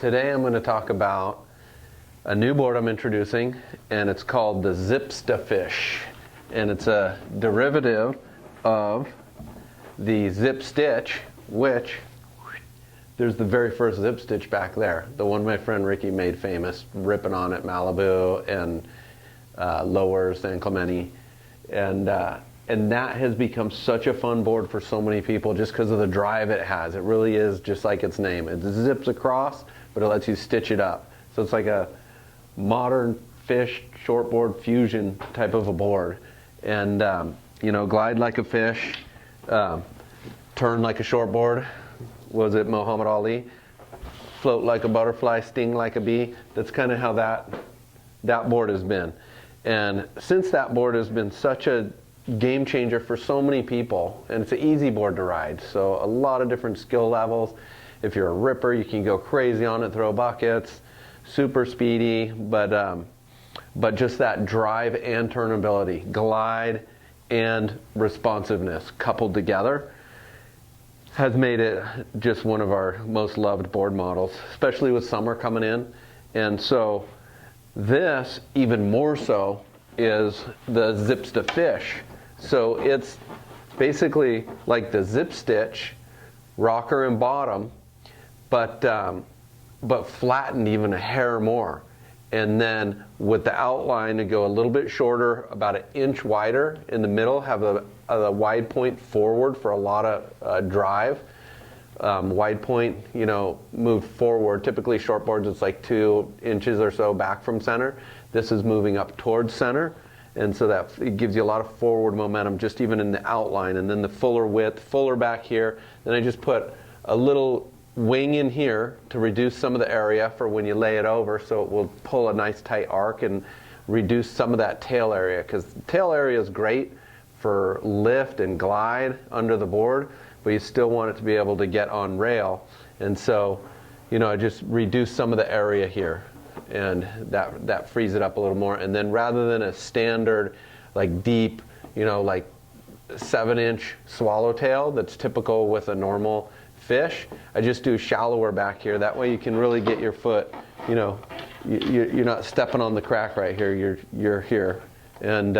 Today I'm going to talk about a new board I'm introducing, and it's called the ZipstaFish, and it's a derivative of the Zipstitch, which there's the very first Zipstitch back there, the one my friend Ricky made famous, ripping on at Malibu and Lower San Clemente, and that has become such a fun board for so many people just because of the drive it has. It really is just like its name. It zips across, but it lets you stitch it up. So it's like a modern fish shortboard fusion type of a board. And you know, glide like a fish, turn like a shortboard. Was it Muhammad Ali? Float like a butterfly, sting like a bee. That's kind of how that board has been. And since that board has been such a game changer for so many people, and it's an easy board to ride, so a lot of different skill levels. If you're a ripper, you can go crazy on it, throw buckets, super speedy, but just that drive and turnability, glide and responsiveness coupled together has made it just one of our most loved board models, especially with summer coming in. And so this, even more so, is the ZipstaFish. So it's basically like the Zipstitch rocker and bottom, but flattened even a hair more. And then with the outline to go a little bit shorter, about an inch wider in the middle, have a wide point forward for a lot of drive. Wide point, you know, moved forward. Typically shortboards, it's like 2 inches or so back from center. This is moving up towards center. And so that it gives you a lot of forward momentum just even in the outline. And then the fuller width, fuller back here. Then I just put a little wing in here to reduce some of the area for when you lay it over, so it will pull a nice tight arc and reduce some of that tail area, because the tail area is great for lift and glide under the board, but you still want it to be able to get on rail. And so, you know, I just reduce some of the area here, and that frees it up a little more. And then rather than a standard like deep, you know, like 7-inch swallowtail that's typical with a normal fish, I just do shallower back here. That way you can really get your foot, you know, you're not stepping on the crack right here, you're here. And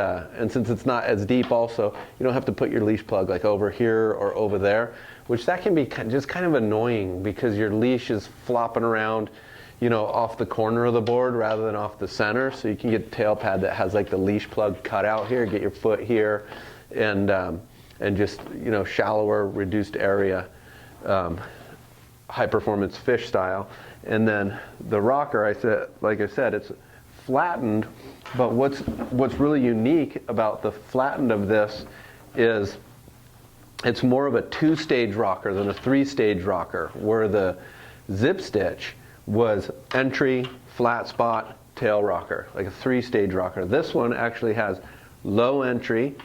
since it's not as deep also, you don't have to put your leash plug like over here or over there, which that can be just kind of annoying because your leash is flopping around, you know, off the corner of the board rather than off the center. So you can get a tail pad that has like the leash plug cut out here, get your foot here, and just, you know, shallower, reduced area. High performance fish style. And then the rocker, like I said, it's flattened, but what's really unique about the flattened of this is it's more of a 2-stage rocker than a 3-stage rocker, where the Zipstitch was entry, flat spot, tail rocker, like a 3-stage rocker. This one actually has low entry,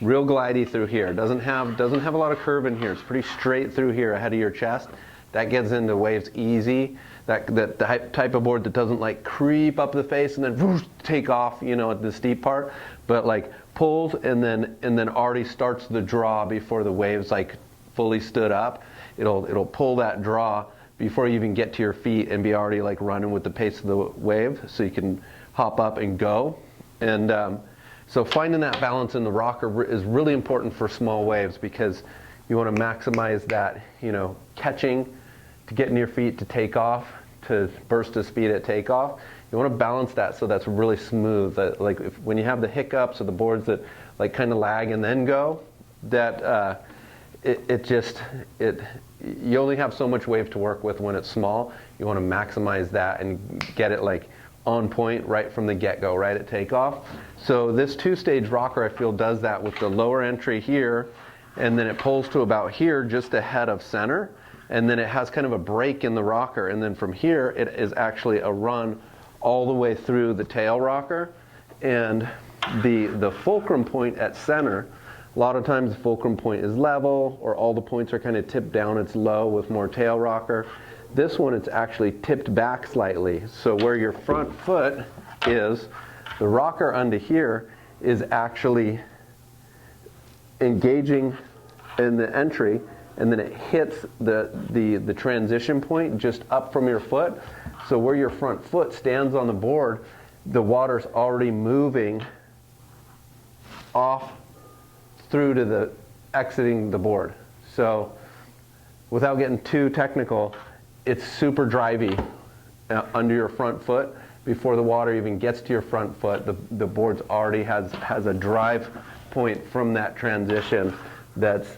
real glidey through here. Doesn't have a lot of curve in here. It's pretty straight through here ahead of your chest. That gets into waves easy. That type of board that doesn't like creep up the face and then whoosh, take off, you know, at the steep part, but like pulls and then already starts the draw before the waves like fully stood up. It'll pull that draw before you even get to your feet and be already like running with the pace of the wave, so you can hop up and go. And so finding that balance in the rocker is really important for small waves, because you want to maximize that, you know, catching to get in your feet to take off, to burst to speed at takeoff. You want to balance that so that's really smooth. That like when you have the hiccups or the boards that like kind of lag and then go, that you only have so much wave to work with when it's small. You want to maximize that and get it like on point right from the get-go, right at takeoff. So this 2-stage rocker, I feel, does that with the lower entry here, and then it pulls to about here just ahead of center, and then it has kind of a break in the rocker, and then from here it is actually a run all the way through the tail rocker. And the fulcrum point at center, a lot of times the fulcrum point is level, or all the points are kind of tipped down, it's low with more tail rocker. This one, it's actually tipped back slightly. So where your front foot is, the rocker under here is actually engaging in the entry and then it hits the transition point just up from your foot. So where your front foot stands on the board, the water's already moving off through to the exiting the board. So without getting too technical, it's super drivey under your front foot. Before the water even gets to your front foot, the board's already has a drive point from that transition that's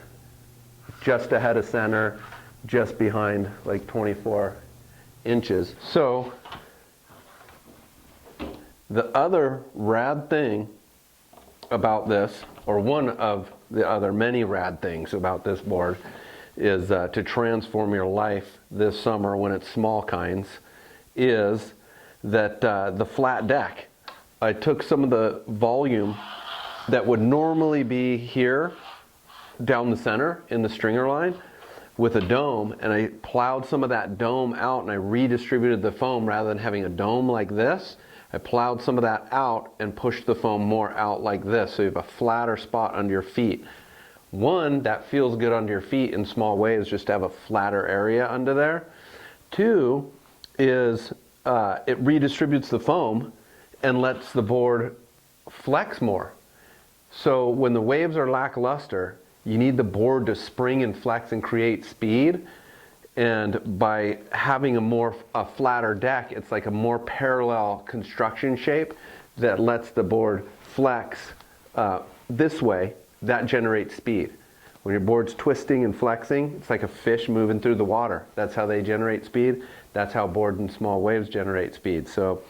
just ahead of center, just behind like 24 inches. So the other rad thing about this, or one of the other many rad things about this board, is to transform your life this summer when it's small kinds, is that the flat deck. I took some of the volume that would normally be here down the center in the stringer line with a dome, and I plowed some of that dome out and I redistributed the foam. Rather than having a dome like this, I plowed some of that out and pushed the foam more out like this, so you have a flatter spot under your feet. One, that feels good under your feet in small waves, just to have a flatter area under there. Two is it redistributes the foam and lets the board flex more. So when the waves are lackluster, you need the board to spring and flex and create speed. And by having a flatter deck, it's like a more parallel construction shape that lets the board flex this way. That generates speed. When your board's twisting and flexing, it's like a fish moving through the water. That's how they generate speed. That's how board and small waves generate speed. So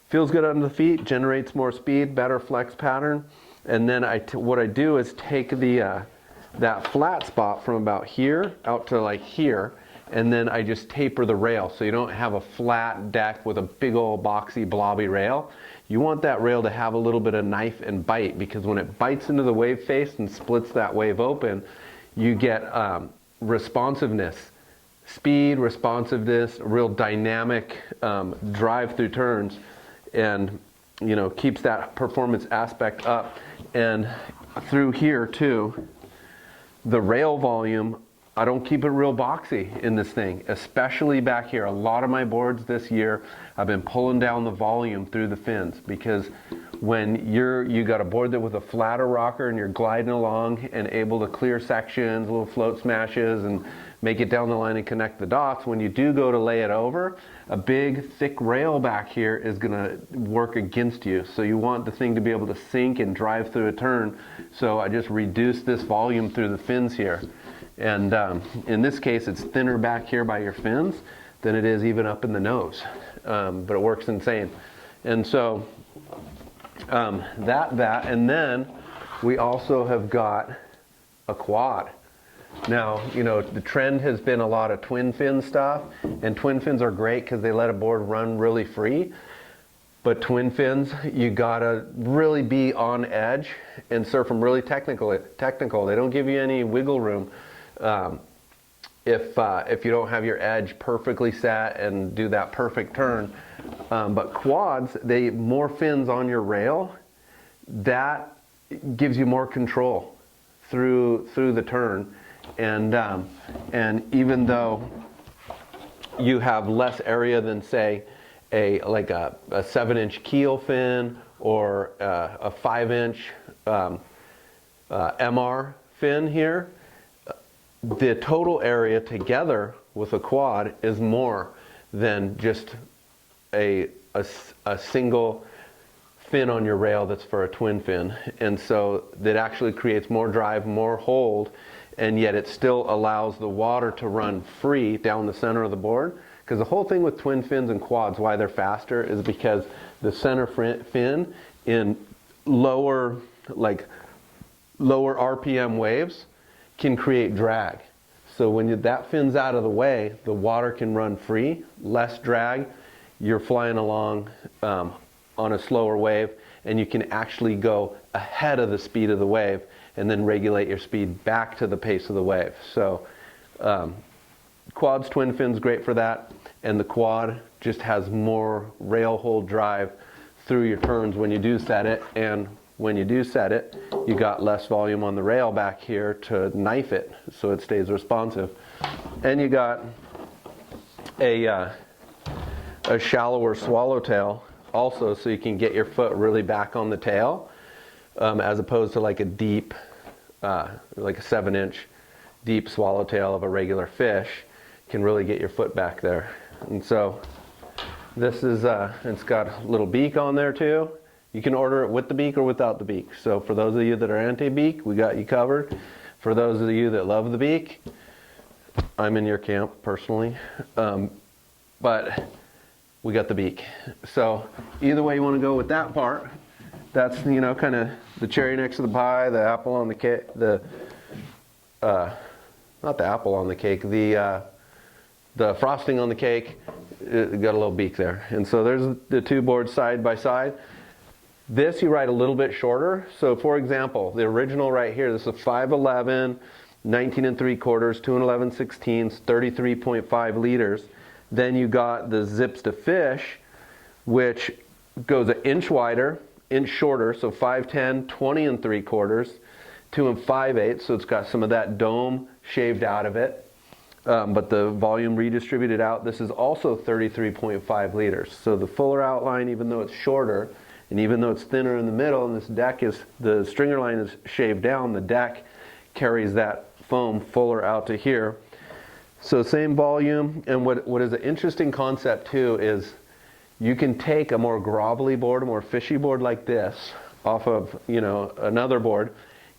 feels good under the feet, generates more speed, better flex pattern. And then what I do is take that flat spot from about here out to like here, and then I just taper the rail, so you don't have a flat deck with a big old boxy blobby rail. You want that rail to have a little bit of knife and bite, because when it bites into the wave face and splits that wave open, you get responsiveness, speed, responsiveness, real dynamic drive through turns, and keeps that performance aspect up. And through here too, the rail volume, I don't keep it real boxy in this thing, especially back here. A lot of my boards this year, I've been pulling down the volume through the fins, because when you got a board that with a flatter rocker and you're gliding along and able to clear sections, little float smashes, and make it down the line and connect the dots, when you do go to lay it over, a big thick rail back here is going to work against you. So you want the thing to be able to sink and drive through a turn. So I just reduced this volume through the fins here. And in this case, it's thinner back here by your fins than it is even up in the nose. But it works insane. And so and then we also have got a quad. Now, the trend has been a lot of twin fin stuff, and twin fins are great because they let a board run really free. But twin fins, you gotta really be on edge and surf them really technical. They don't give you any wiggle room if you don't have your edge perfectly set and do that perfect turn. But quads, more fins on your rail, that gives you more control through the turn. And even though you have less area than, say, a 7-inch keel fin or a 5-inch MR fin here, the total area together with a quad is more than just a single fin on your rail that's for a twin fin. And so that actually creates more drive, more hold, and yet it still allows the water to run free down the center of the board. Because the whole thing with twin fins and quads, why they're faster, is because the center fin in lower RPM waves can create drag. So when that fin's out of the way, the water can run free, less drag. You're flying along on a slower wave, and you can actually go ahead of the speed of the wave and then regulate your speed back to the pace of the wave. So quads, twin fins, great for that. And the quad just has more rail hold drive through your turns when you do set it, and when you do set it, you got less volume on the rail back here to knife it so it stays responsive. And you got a shallower swallowtail also, so you can get your foot really back on the tail, as opposed to like a deep, like a 7-inch deep swallowtail of a regular fish can really get your foot back there. And so this is, it's got a little beak on there too. You can order it with the beak or without the beak. So for those of you that are anti-beak, we got you covered. For those of you that love the beak, I'm in your camp personally. But we got the beak. So either way you want to go with that part, that's, you know, kind of the cherry next to the pie, the apple on the cake, not the apple on the cake, the frosting on the cake. It got a little beak there. And so there's the two boards side by side. This you ride a little bit shorter. So for example, the original right here, this is a 5'11", 19 3/4, 2 11/16, 33.5 liters. Then you got the ZipstaFish, which goes an inch wider, inch shorter, so 5'10", 20 3/4, 2 5/8, so it's got some of that dome shaved out of it. But the volume redistributed out. This is also 33.5 liters. So the fuller outline, even though it's shorter, and even though it's thinner in the middle, and this deck is, the stringer line is shaved down, the deck carries that foam fuller out to here. So same volume, and what is an interesting concept too is you can take a more grovelly board, a more fishy board like this, off of, you know, another board,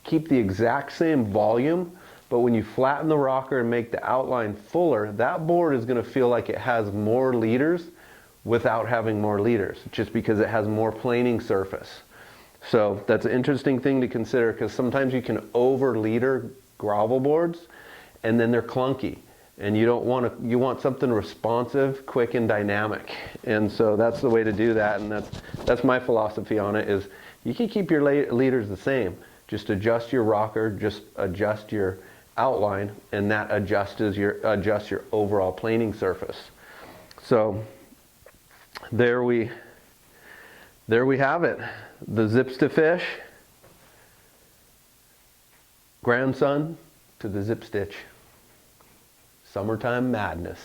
keep the exact same volume, but when you flatten the rocker and make the outline fuller, that board is going to feel like it has more liters without having more liters, just because it has more planing surface. So that's an interesting thing to consider, because sometimes you can over liter grovel boards and then they're clunky, and you don't want to, you want something responsive, quick and dynamic. And so that's the way to do that, and that's my philosophy on it, is you can keep your liters the same, just adjust your rocker, just adjust your outline, and that adjusts your overall planing surface. So there we have it, the ZipstaFish, grandson to the Zipstitch. Summertime madness.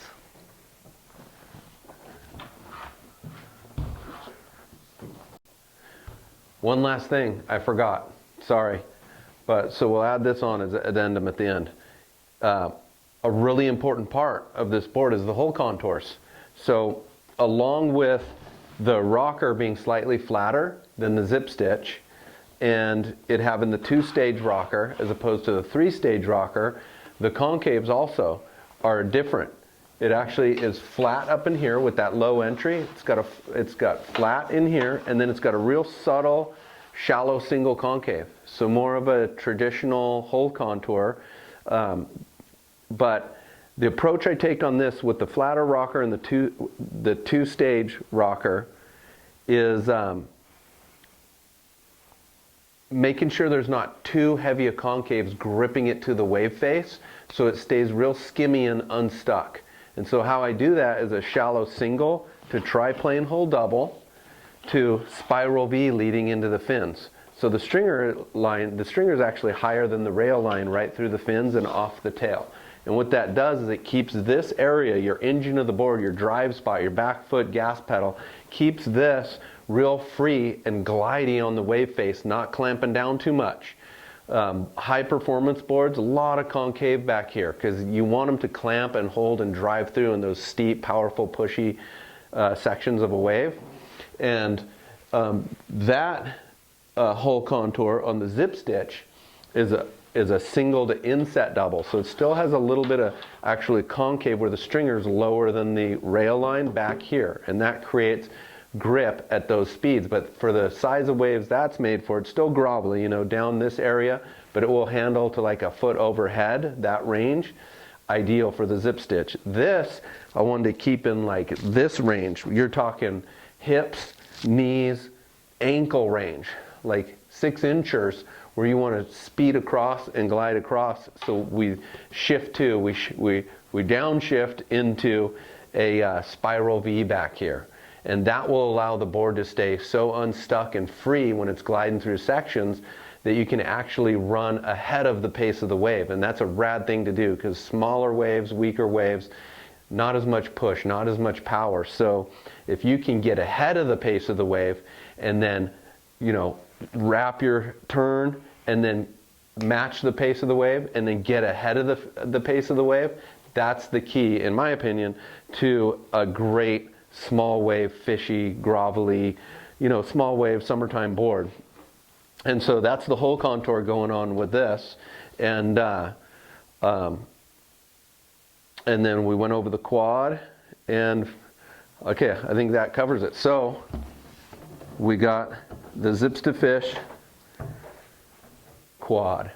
One last thing I forgot, sorry. But so we'll add this on as an addendum at the end. A really important part of this board is the hole contours. So along with the rocker being slightly flatter than the Zipstitch, and it having the 2-stage rocker as opposed to the 3-stage rocker, the concaves also are different. It actually is flat up in here with that low entry. It's got flat in here, and then it's got a real subtle, shallow single concave. So more of a traditional hole contour. But the approach I take on this with the flatter rocker and the two-stage rocker is making sure there's not too heavy a concaves gripping it to the wave face, so it stays real skimmy and unstuck. And so how I do that is a shallow single to triplane hole double to spiral V leading into the fins. So the stringer is actually higher than the rail line right through the fins and off the tail. And what that does is it keeps this area, your engine of the board, your drive spot, your back foot gas pedal, keeps this real free and glidey on the wave face, not clamping down too much. High performance boards, a lot of concave back here, because you want them to clamp and hold and drive through in those steep, powerful, pushy sections of a wave. And that hole contour on the Zipstitch is a single to inset double. So it still has a little bit of actually concave where the stringer is lower than the rail line back here. And that creates grip at those speeds. But for the size of waves that's made for, it's still grovelly, you know, down this area, but it will handle to like a foot overhead, that range. Ideal for the Zipstitch. This, I wanted to keep in like this range. You're talking hips, knees, ankle range, like 6-inchers, where you want to speed across and glide across. So we shift to, we downshift into a spiral V back here. And that will allow the board to stay so unstuck and free when it's gliding through sections that you can actually run ahead of the pace of the wave. And that's a rad thing to do, because smaller waves, weaker waves, not as much push, not as much power. So if you can get ahead of the pace of the wave and then, you know, wrap your turn and then match the pace of the wave and then get ahead of the pace of the wave, that's the key, in my opinion, to a great small wave, fishy, grovelly, you know, small wave summertime board. And so that's the whole contour going on with this. And then we went over the quad, and okay, I think that covers it. So we got the ZipstaFish Quad.